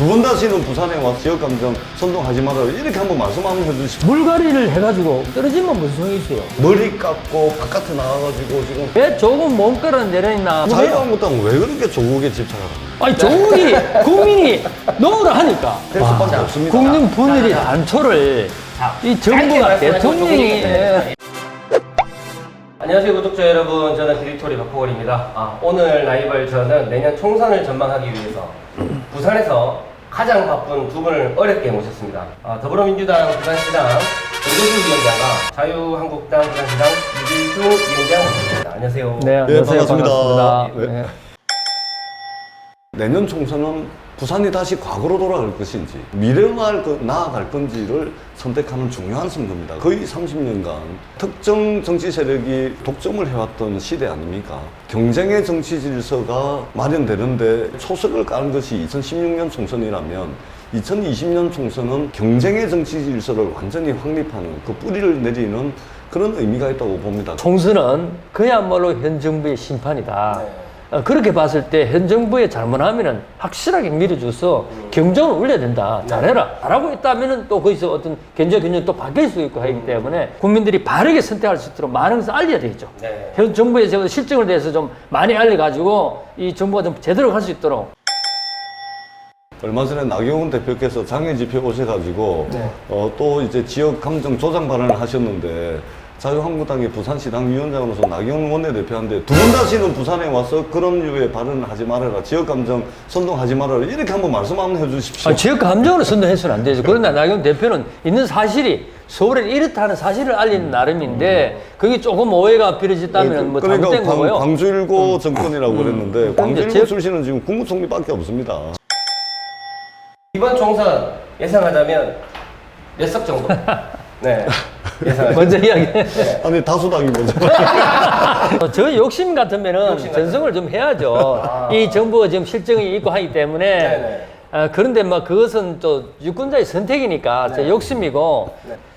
두 번 다시는 부산에 와서 지역감정 선동하지 말아요. 이렇게 한번 말씀 한번 해주십시오. 물갈이를 해가지고 떨어지면 무슨 소용이 있어요? 머리 깎고 바깥에 나가가지고 지금 왜 조금 몸가를 내려있나? 자유한국당은 왜 그렇게 조국에 집착하는 아니 조국이 국민이 넣으라 하니까 될 수밖에 없습니다. 국민 분들이 단초를 이 정부가 대통령이 안녕하세요 구독자 여러분, 저는 디리토리 박보걸입니다. 오늘 라이벌 저는 내년 총선을 전망하기 위해서 부산에서 가장 바쁜 두 분을 어렵게 모셨습니다. 더불어민주당 부산시당 정재수 위원장과 자유한국당 부산시당 유길중 위원장 모셨습니다. 안녕하세요. 네, 안녕하세요. 반갑습니다. 반갑습니다. 네. 내년 총선은 부산이 다시 과거로 돌아갈 것인지 미래로 나아갈 건지를 선택하는 중요한 선거입니다. 거의 30년간 특정 정치 세력이 독점을 해왔던 시대 아닙니까? 경쟁의 정치 질서가 마련되는데 초석을 까는 것이 2016년 총선이라면 2020년 총선은 경쟁의 정치 질서를 완전히 확립하는 그 뿌리를 내리는 그런 의미가 있다고 봅니다. 총선은 그야말로 현 정부의 심판이다. 그렇게 봤을 때 현 정부의 잘못하면은 확실하게 밀어줘서 경쟁을 올려야 된다. 잘해라. 잘하고 있다면은 또 거기서 어떤 견제균형이 또 바뀔 수 있고 하기 때문에 국민들이 바르게 선택할 수 있도록 많은 것을 알려야 되겠죠. 네. 현 정부의 실정을 대해서 좀 많이 알려가지고 이 정부가 좀 제대로 할 수 있도록. 얼마 전에 나경원 대표께서 장애지표 오셔가지고 또 이제 지역 감정 조장 발언을 하셨는데 자유한국당의 부산시당 위원장으로서 나경원 원내대표한테 두 번 다시는 부산에 와서 그런 류의 발언을 하지 말아라, 지역 감정 선동하지 말아라, 이렇게 한번 말씀 한번 해주십시오. 지역 감정으로 선동해서는 안 되죠. 그러나 나경원 대표는 있는 사실이 서울에 이렇다는 사실을 알리는 나름인데 그게 조금 오해가 비춰졌다면 뭐 잘못된 거고요. 광주일고 정권이라고 그랬는데 광주일고 제- 출신은 지금 국무총리밖에 없습니다. 이번 총선 예상하자면 몇 석 정도? 네. 예상하자면. 먼저 이야기. 아니 다수당이 뭐죠? 저 욕심 같으면은 욕심 같으면. 전성을 좀 해야죠. 이 정부가 지금 실정이 있고 하기 때문에. 네네. 그런데 뭐 그것은 또 유권자의 선택이니까 제 욕심이고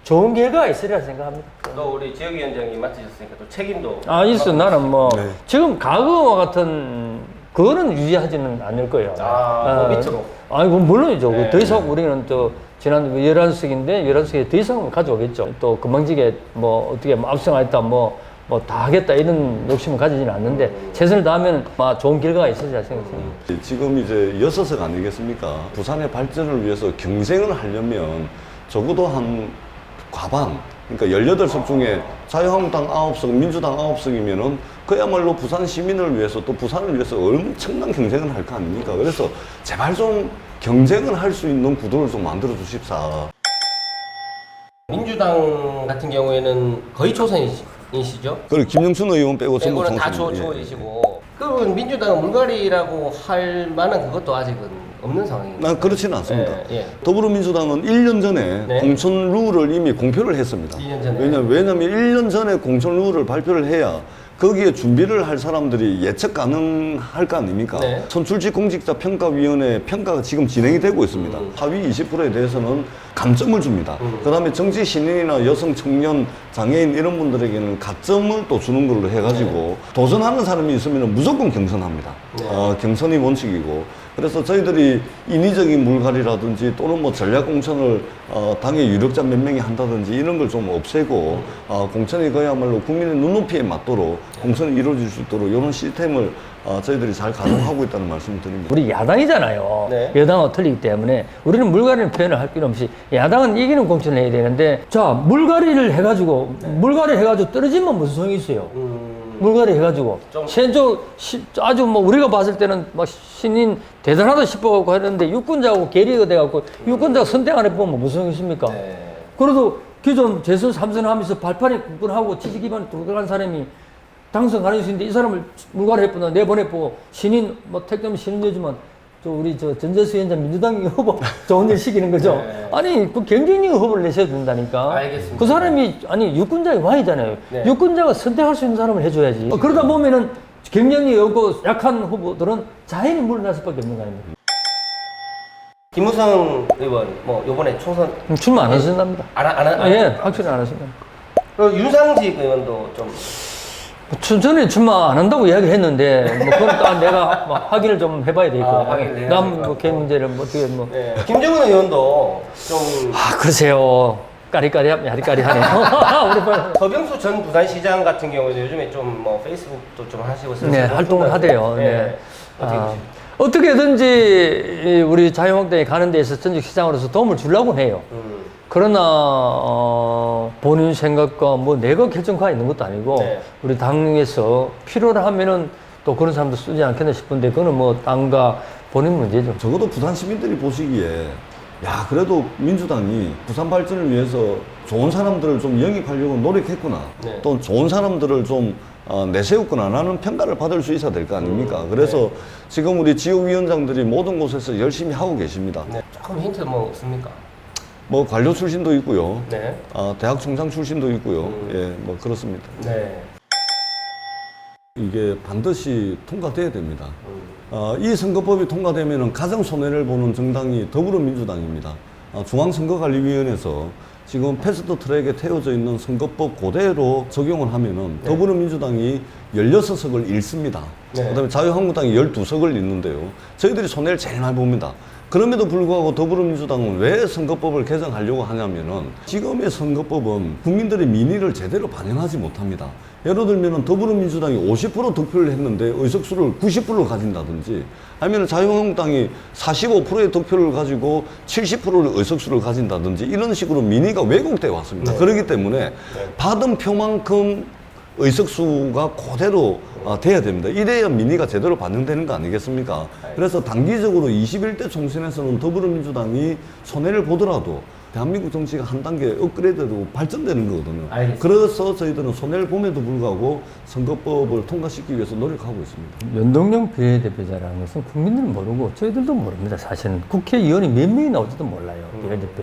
좋은 결과가 있으리라 생각합니다. 또 우리 지역위원장님 맡으셨으니까 또 책임도 있어. 나는 뭐 네. 지금 과거와 같은 그거는 유지하지는 않을 거예요. 뭐 밑으로. 아이고 물론이죠. 네. 더 이상 우리는 또 지난 11석인데 11석에 더 이상은 가져오겠죠. 또 금방지게 뭐 어떻게 뭐 압승하겠다 뭐 다 하겠다 이런 욕심을 가지지는 않는데 최선을 다하면 좋은 결과가 있으리라 생각합니다. 지금 이제 6석 아니겠습니까? 부산의 발전을 위해서 경쟁을 하려면 적어도 한 과반, 그러니까 18석 중에 자유한국당 9석, 민주당 9석이면은 그야말로 부산 시민을 위해서 또 부산을 위해서 엄청난 경쟁을 할 거 아닙니까? 그래서 제발 좀 경쟁을 할 수 있는 구도를 좀 만들어 주십사. 민주당 같은 경우에는 거의 초선이시죠? 그리고 김영춘 의원 빼고 전부 빼고는 다 총선. 초이시고. 그러면 민주당은 물갈이라고 할 만한 그것도 아직은 없는 상황입니다. 난 그렇지는 않습니다. 예. 더불어민주당은 1년 전에 네. 공천 룰을 이미 공표를 했습니다. 1년 전에. 왜냐면 1년 전에 공천 룰을 발표를 해야 거기에 준비를 할 사람들이 예측 가능할 거 아닙니까? 네. 선출직 공직자 평가위원회 평가가 지금 진행이 되고 있습니다. 하위 20%에 대해서는 감점을 줍니다. 그 다음에 정치 신인이나 여성, 청년, 장애인 이런 분들에게는 가점을 또 주는 걸로 해가지고 도전하는 사람이 있으면 무조건 경선합니다. 경선이 원칙이고. 그래서 저희들이 인위적인 물갈이라든지 또는 뭐 전략 공천을 당의 유력자 몇 명이 한다든지 이런 걸 좀 없애고 공천이 그야말로 국민의 눈높이에 맞도록 공천이 이루어질 수 있도록 이런 시스템을 저희들이 잘 가동하고 있다는 말씀을 드립니다. 우리 야당이잖아요. 네. 여당하고 틀리기 때문에 우리는 물갈이는 표현을 할 필요 없이 야당은 이기는 공천을 해야 되는데 자 물갈이를 해가지고 떨어지면 무슨 소용이 있어요. 물갈이 해가지고 아주 뭐 우리가 봤을 때는 막 신인 대단하다 싶어갖고 하는데 유권자하고 괴리가 돼갖고 유권자가 선택 안 해보면 무슨 소용이 있습니까? 그래도 기존 재선 3선 하면서 발판에 굳건하고 지지 기반에 들어간 사람이 당선 가능성이 있는데 이 사람을 물갈이 해보나 내보내보고 신인 뭐 택되면 신인 되지만 우리 전재수 위원장 민주당이 후보 좋은 일 시키는 거죠. 네. 아니 그 경쟁력 후보를 내셔야 된다니까. 알겠습니다. 그 사람이 유권자의 왕이잖아요. 네. 유권자가 선택할 수 있는 사람을 해줘야지. 그러다 보면은 경쟁력이 없고 약한 후보들은 자연히 물러날 수밖에 없는 거 아닙니까? 김우성 의원 뭐 이번에 총선 출마 안 하신답니다. 안 예, 확실히 안 하신답니다. 그리고 윤상직 의원도 좀 전에 출마 안 한다고 이야기했는데 뭐 그건 또 내가 막 확인을 좀 해봐야 되고 확인을 해야 남 될것 뭐 개 문제를 뭐 어떻게 뭐 네. 김정은 의원도 좀 글쎄요 야리까리하네요. 우리 서병수 전 부산시장 같은 경우는 요즘에 좀 뭐 페이스북도 좀 하시고 있어서 네, 활동을 하대요. 네. 어떻게 보십니까? 어떻게든지 우리 자유한국당에 가는 데 있어서 전직 시장으로서 도움을 주려고 해요. 그러나 본인 생각과 뭐 내가 결정가 있는 것도 아니고 네. 우리 당에서 필요로 하면은 또 그런 사람도 쓰지 않겠나 싶은데 그거는 뭐 당과 본인 문제죠. 적어도 부산 시민들이 보시기에 야 그래도 민주당이 부산 발전을 위해서 좋은 사람들을 좀 영입하려고 노력했구나. 네. 또 좋은 사람들을 좀 내세웠구나 라는 평가를 받을 수 있어야 될 거 아닙니까? 그래서 지금 우리 지역위원장들이 모든 곳에서 열심히 하고 계십니다. 네. 조금 힌트 뭐 없습니까? 뭐 관료 출신도 있고요. 네. 대학 총장 출신도 있고요. 예, 뭐 그렇습니다. 네. 이게 반드시 통과돼야 됩니다. 이 선거법이 통과되면 가장 손해를 보는 정당이 더불어민주당입니다. 중앙선거관리위원회에서 지금 패스트 트랙에 태워져 있는 선거법 그대로 적용을 하면은 더불어민주당이 16석을 잃습니다. 네. 그다음에 자유한국당이 12석을 잃는데요. 저희들이 손해를 제일 많이 봅니다. 그럼에도 불구하고 더불어민주당은 왜 선거법을 개정하려고 하냐면은 지금의 선거법은 국민들의 민의를 제대로 반영하지 못합니다. 예를 들면은 더불어민주당이 50% 득표를 했는데 의석수를 90%를 가진다든지 아니면 자유한국당이 45%의 득표를 가지고 70%의 의석수를 가진다든지 이런 식으로 민의가 왜곡돼 왔습니다. 네. 그렇기 때문에 받은 표만큼 의석수가 그대로 돼야 됩니다. 이래야 민의가 제대로 반영되는 거 아니겠습니까? 그래서 단기적으로 21대 총선에서는 더불어민주당이 손해를 보더라도 대한민국 정치가 한 단계 업그레이드되고 발전되는 거거든요. 알겠습니다. 그래서 저희들은 손해를 봄에도 불구하고 선거법을 통과시키기 위해서 노력하고 있습니다. 연동형 비례대표자라는 것은 국민들은 모르고 저희들도 모릅니다. 사실은 국회의원이 몇 명이 나올지도 몰라요. 비례대표.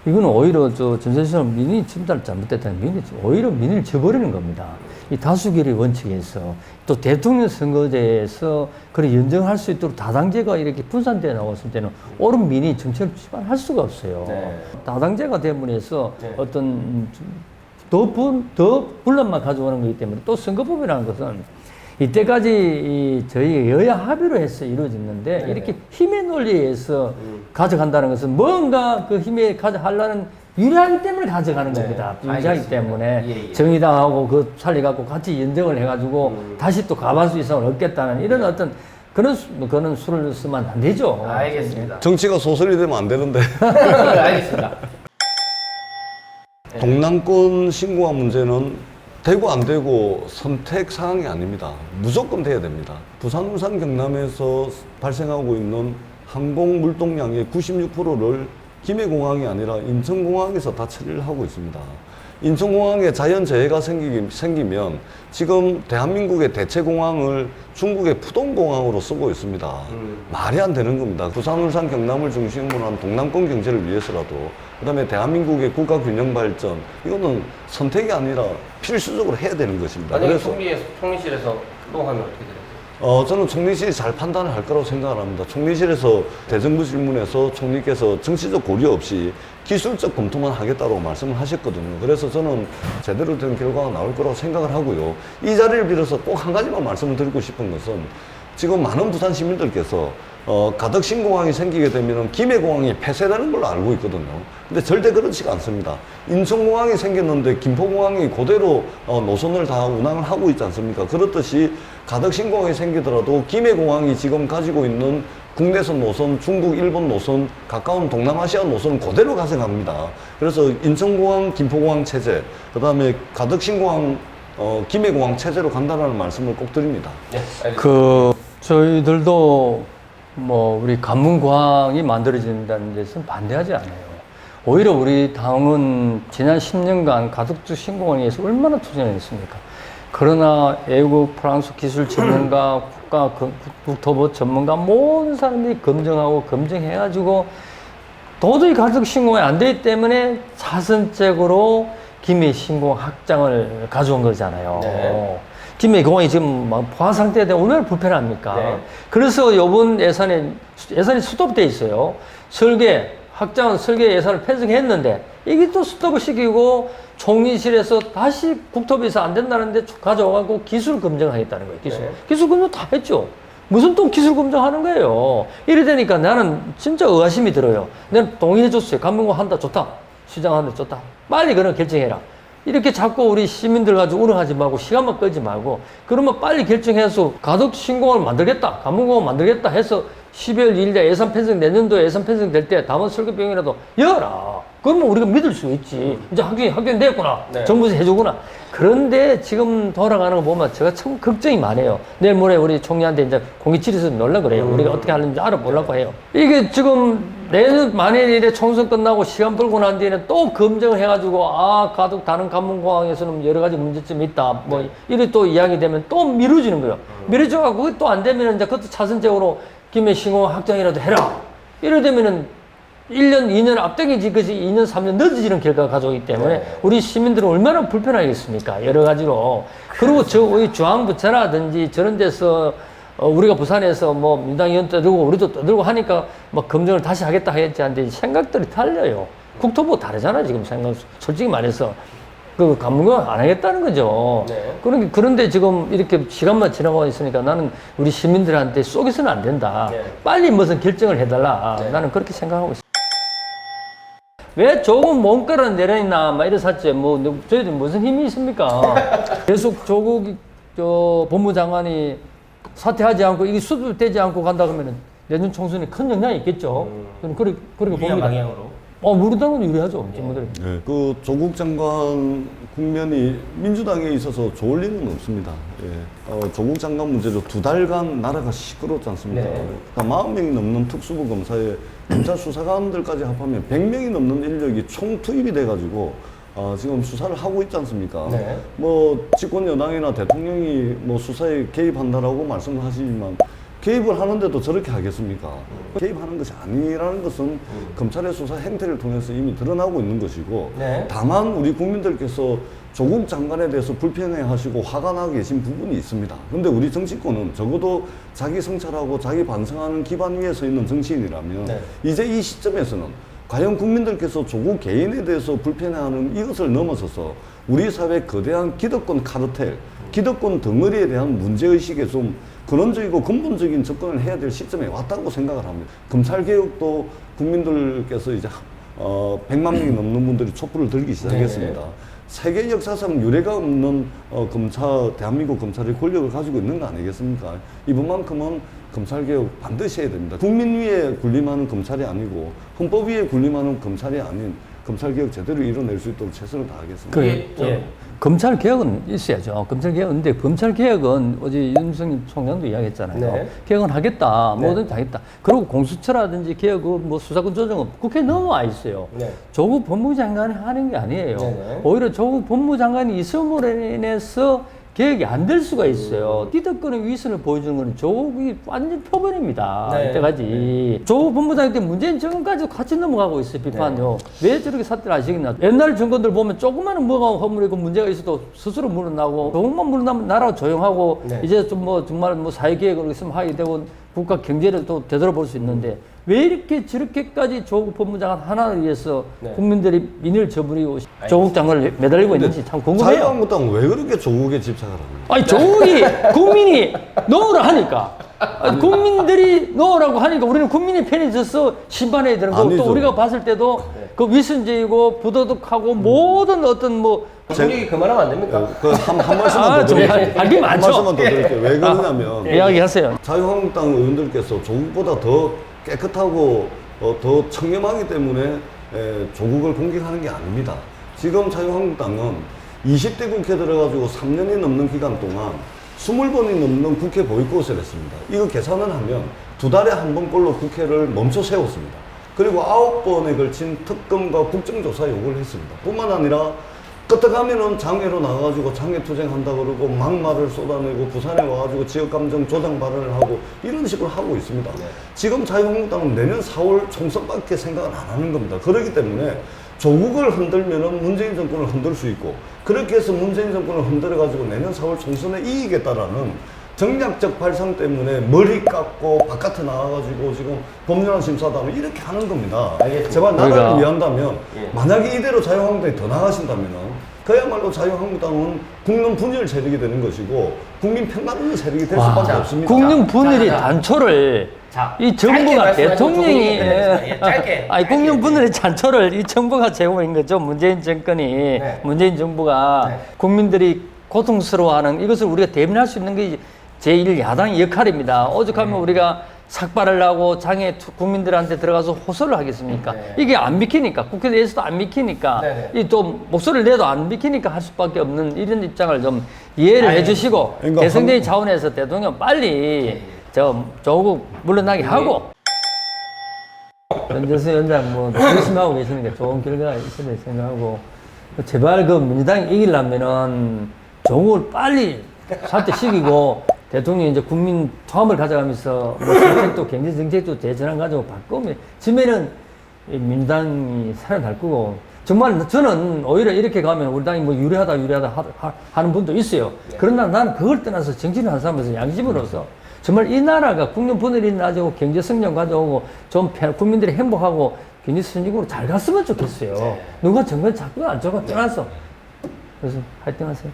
이거는 오히려 전세시장 민의 침탈 잘못됐다는 오히려 민의를 저버리는 겁니다. 이 다수결의 원칙에 있어 또 대통령 선거제에서 그런 연정할 수 있도록 다당제가 이렇게 분산되어 나왔을 때는 옳은 민의 정책을 수반할 수가 없어요. 네. 다당제가 되면서 네. 어떤 더 분란만 가져오는 거기 때문에 또 선거법이라는 것은 이때까지 저희 여야 합의로 해서 이루어졌는데 네. 이렇게 힘의 논리에서 가져간다는 것은 뭔가 그 힘에 가져하려는 유리하기 때문에 가져가는 네. 겁니다. 유리하기 알겠습니다. 때문에 예, 예. 정의당하고 그 살려갖고 같이 연정을 해가지고 다시 또 과반수 이상을 얻겠다는 이런 어떤 그런 수를 쓰면 안 되죠. 알겠습니다. 정치가 소설이 되면 안 되는데 알겠습니다. 동남권 신고화 문제는 되고 안 되고 선택 사항이 아닙니다. 무조건 돼야 됩니다. 부산, 울산, 경남에서 발생하고 있는 항공 물동량의 96%를 김해공항이 아니라 인천공항에서 다 처리를 하고 있습니다. 인천공항에 자연재해가 생기면 지금 대한민국의 대체공항을 중국의 푸동공항으로 쓰고 있습니다. 말이 안 되는 겁니다. 부산, 울산, 경남을 중심으로 한 동남권 경제를 위해서라도 그다음에 대한민국의 국가 균형 발전 이거는 선택이 아니라 필수적으로 해야 되는 것입니다. 만약에 총리실에서 푸동하면 어떻게 돼요? 저는 총리실이 잘 판단을 할 거라고 생각을 합니다. 총리실에서 대정부 질문에서 총리께서 정치적 고려 없이 기술적 검토만 하겠다고 말씀을 하셨거든요. 그래서 저는 제대로 된 결과가 나올 거라고 생각을 하고요. 이 자리를 빌어서 꼭 한 가지만 말씀을 드리고 싶은 것은 지금 많은 부산 시민들께서 가덕신공항이 생기게 되면 김해공항이 폐쇄되는 걸로 알고 있거든요. 근데 절대 그렇지가 않습니다. 인천공항이 생겼는데 김포공항이 그대로 노선을 다 운항을 하고 있지 않습니까? 그렇듯이 가덕신공항이 생기더라도 김해공항이 지금 가지고 있는 국내선 노선, 중국, 일본 노선, 가까운 동남아시아 노선은 그대로 가져갑니다. 그래서 인천공항, 김포공항 체제, 그 다음에 가덕신공항, 김해공항 체제로 간다는 말씀을 꼭 드립니다. 네, 알겠습니다. 저희들도 우리 관문공항이 만들어진다는 데서는 반대하지 않아요. 오히려 우리 당은 지난 10년간 가덕주 신공항에 의해서 얼마나 투자를 했습니까? 그러나 외국, 프랑스 기술 전문가, 국토부 전문가 모든 사람들이 검증해가지고 도저히 가덕 신공항이 안 되기 때문에 자선적으로 김해 신공항 확장을 가져온 거잖아요. 네. 김해 공항이 지금 포화 상태에 대해 얼마나 불편합니까? 네. 그래서 이번 예산이 수도돼 있어요. 설계, 확장 설계 예산을 편성했는데 이게 또 스톱을 시키고 총리실에서 다시 국토부에서 안 된다는데 가져와갖고 기술 검증하겠다는 거예요. 기술 검증 다 했죠. 무슨 또 기술 검증하는 거예요. 이래 되니까 나는 진짜 의아심이 들어요. 내가 동의해줬어요. 감문공 한다 좋다. 시장 한다 좋다. 빨리 그런 결정해라. 이렇게 자꾸 우리 시민들 가지고 우려하지 말고 시간만 끌지 말고 그러면 빨리 결정해서 가덕 신공을 만들겠다. 감문공을 만들겠다 해서 12월 2일자 예산 편성 내년도에 예산 편성 될 때 담원 설계비용이라도 열어라. 그러면 우리가 믿을 수 있지. 이제 확정됐구나. 네. 정부에서 해주구나. 그런데 지금 돌아가는 거 보면 제가 참 걱정이 많아요. 내일 모레 우리 총리한테 이제 공익질에서 놀라 그래요. 우리가 어떻게 하는지 알아보려고 해요. 이게 지금 내년 만일에 총선 끝나고 시간 벌고 난 뒤에는 또 검증을 해가지고 가덕 다른 관문공항에서는 여러 가지 문제점이 있다. 뭐 이래 또 이야기 되면 또 미뤄지는 거예요. 미뤄져가지고 그게 또 안 되면 이제 그것도 차선적으로 김해 신공항 확장이라도 해라. 이래 되면은 1년, 2년 앞당기지, 그지 2년, 3년 늦어지는 결과가 가져오기 때문에 우리 시민들은 얼마나 불편하겠습니까? 여러 가지로. 그리고 우리 중앙부처라든지 저런 데서 우리가 부산에서 뭐 민당 의원 떠들고 우리도 떠들고 하니까 막 검증을 다시 하겠다 하겠지 하는데 생각들이 달라요. 국토부 다르잖아, 지금 생각. 솔직히 말해서. 그 감문공 안 하겠다는 거죠. 네. 그런데 지금 이렇게 시간만 지나고 있으니까 나는 우리 시민들한테 쏘기서는 안 된다. 네. 빨리 무슨 결정을 해달라. 네. 나는 그렇게 생각하고 있습니다. 왜 조국 몸가를 내려있나, 막 이랬었지. 뭐, 저희들 무슨 힘이 있습니까? 계속 조국, 법무장관이 사퇴하지 않고, 이게 수습되지 않고 간다 그러면 내년 총선에 큰 영향이 있겠죠. 저는 그렇게 유리한 봅니다. 방향으로. 우리당은 유리하죠. 친구들이. 네, 그 조국 장관 국면이 민주당에 있어서 좋을 일은 없습니다. 예. 조국 장관 문제로 2달간 나라가 시끄럽지 않습니까? 네. 그러니까 40명이 넘는 특수부 검사에 검찰 수사관들까지 합하면 100명이 넘는 인력이 총 투입이 돼가지고 지금 수사를 하고 있지 않습니까? 네. 뭐 집권 여당이나 대통령이 뭐 수사에 개입한다라고 말씀을 하시지만 개입을 하는데도 저렇게 하겠습니까? 개입하는 것이 아니라는 것은 검찰의 수사 행태를 통해서 이미 드러나고 있는 것이고 네. 다만 우리 국민들께서 조국 장관에 대해서 불편해하시고 화가 나 계신 부분이 있습니다. 그런데 우리 정치권은 적어도 자기 성찰하고 자기 반성하는 기반 위에 서 있는 정치인이라면 네. 이제 이 시점에서는 과연 국민들께서 조국 개인에 대해서 불편해하는 이것을 넘어서서 우리 사회 거대한 기득권 카르텔, 기득권 덩어리에 대한 문제의식에 좀 근원적이고 근본적인 접근을 해야 될 시점에 왔다고 생각을 합니다. 검찰개혁도 국민들께서 이제 100만 명이 넘는 분들이 촛불을 들기 시작했습니다. 세계 역사상 유례가 없는 대한민국 검찰이 권력을 가지고 있는 거 아니겠습니까? 이번만큼은 검찰개혁 반드시 해야 됩니다. 국민 위에 군림하는 검찰이 아니고 헌법 위에 군림하는 검찰이 아닌 검찰개혁 제대로 이뤄낼 수 있도록 최선을 다하겠습니다. 검찰 개혁은 있어야죠. 검찰 개혁인데 검찰 개혁은 어제 윤석열 총장도 이야기했잖아요. 네. 개혁은 하겠다, 네. 뭐든지 하겠다. 그리고 공수처라든지 개혁, 뭐 수사권 조정은 국회에 넘어와 있어요. 네. 조국 법무장관이 하는 게 아니에요. 네네. 오히려 조국 법무장관이 있음으로 인해서 개혁이 안 될 수가 있어요. 기득권의 위선을 보여주는 것은 조국이 완전 표본입니다. 네. 이때까지. 조국 법무장관 때 문재인 정권까지 같이 넘어가고 있어요. 비판요. 왜 저렇게 사태를 하시겠나. 옛날 정권들 보면 조그마한 뭐가 허물이고 문제가 있어도 스스로 물러나고 조금만 물러나면 나라가 조용하고 네. 이제 좀 뭐 정말 뭐 사회계획을 있으면 하게 되고 국가 경제를 또 되돌아볼 수 있는데 왜 이렇게 저렇게까지 조국 법무장관 하나를 위해서 네. 국민들이 민의를 저버리고 조국 장관을 매달리고 있는지 참 궁금해요. 자유한국당은 왜 그렇게 조국에 집착을 합니까? 아니 조국이 국민이 넣으라 하니까 아니, 국민들이 넣으라고 하니까 우리는 국민의 편이 져서 심판해야 되는 거고 아니죠. 또 우리가 봤을 때도 그 위선제이고 부도덕하고 모든 어떤 뭐 그 얘기 그만하면 안 됩니까? 한 말씀만 더 드릴게요. 할 게 한 많죠. 말씀만 더 드릴게요. 왜 그러냐면 이야기하세요. 자유한국당 의원들께서 조국보다 더 깨끗하고 더 청렴하기 때문에 조국을 공격하는 게 아닙니다. 지금 자유한국당은 20대 국회 들어가지고 3년이 넘는 기간 동안 20번이 넘는 국회 보이콧을 했습니다. 이거 계산을 하면 2달에 한 번꼴로 국회를 멈춰 세웠습니다. 그리고 9번에 걸친 특검과 국정조사 요구를 했습니다. 뿐만 아니라 끄떡하면은 장애로 나가가지고 장애투쟁한다 그러고 막말을 쏟아내고 부산에 와가지고 지역감정 조장 발언을 하고 이런 식으로 하고 있습니다. 지금 자유한국당은 내년 4월 총선밖에 생각을 안 하는 겁니다. 그렇기 때문에 조국을 흔들면은 문재인 정권을 흔들 수 있고 그렇게 해서 문재인 정권을 흔들어가지고 내년 4월 총선에 이기겠다라는 정략적 발상 때문에 머리 깎고 바깥에 나와가지고 지금 법률안 심사단을 이렇게 하는 겁니다. 알겠습니다. 제발 나라를 우리가- 위한다면 예. 만약에 이대로 자유한국당이 더 나가신다면은 그야말로 자유한국당은 국민 분열 세력이 되는 것이고 국민 편가르는 세력이 될 수밖에 없습니다. 국민 분열이 자, 자. 단초를 자, 이 짧게 정부가 말씀하시고 대통령이 조용히 끝내겠습니다. 예, 짧게. 아니 짧게. 국민 분열의 단초를 이 정부가 제공한 거죠. 문재인 정권이 네. 문재인 정부가 네. 국민들이 고통스러워하는 이것을 우리가 대변할 수 있는 게 제1 야당의 역할입니다. 오죽하면 네. 우리가 삭발을 하고 장애 국민들한테 들어가서 호소를 하겠습니까? 네. 이게 안 비키니까 국회 내에서도 안 비키니까 네, 이 또 목소리를 내도 안 비키니까 할 수밖에 없는 이런 입장을 좀 이해를 해주시고 그러니까 대선적인 차원에서 대통령 빨리 저 조국 물러나게 하고 전재수 위원장 뭐 열심히 하고 계시니까 좋은 결과가 있으리라 생각하고 제발 그 민주당이 이기려면은 조국을 빨리 사퇴시키고 대통령이 이제 국민 통합을 가져가면서 뭐 정책도 경제 정책도 대전환 가지고 바꾸면 지면은 이 민주당이 살아날 거고 정말 저는 오히려 이렇게 가면 우리 당이 뭐 유리하다 하는 분도 있어요. 그러나 난 그걸 떠나서 정치를 하는 사람으로서 양심으로서 정말 이 나라가 국민 분열이 나고 경제 성장 가져오고 좀 국민들이 행복하고 경제 선진국으로 잘 갔으면 좋겠어요. 누가 정권 자꾸 안 좋고 떠나서 그래서 화이팅 하세요.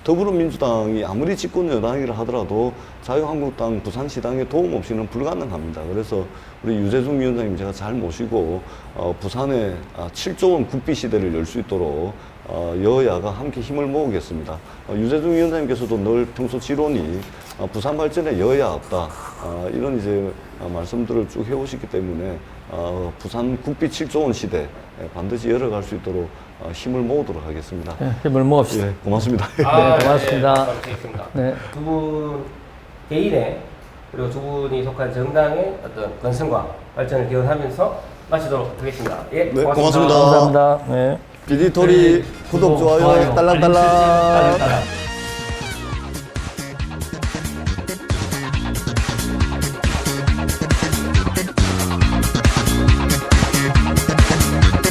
더불어민주당이 아무리 집권 여당이라 하더라도 자유한국당 부산시당의 도움 없이는 불가능합니다. 그래서 우리 유재중 위원장님 제가 잘 모시고 부산에 7조 원 국비 시대를 열 수 있도록 여야가 함께 힘을 모으겠습니다. 유재중 위원장님께서도 늘 평소 지론이 부산 발전에 여야 없다 이런 이제 말씀들을 쭉 해오시기 때문에 부산 국비 7조 원 시대 반드시 열어갈 수 있도록 힘을 모으도록 하겠습니다. 네, 힘을 모읍시다. 예, 고맙습니다. 네, 고맙습니다. 알겠습니다. 네. 두 분 개인의 그리고 두 분이 속한 정당의 어떤 건승과 발전을 기원하면서 마치도록 하겠습니다. 예, 네, 고맙습니다. 감사합니다. 네. 비디토리 구독, 좋아요, 딸랑딸랑. 딸랑딸랑.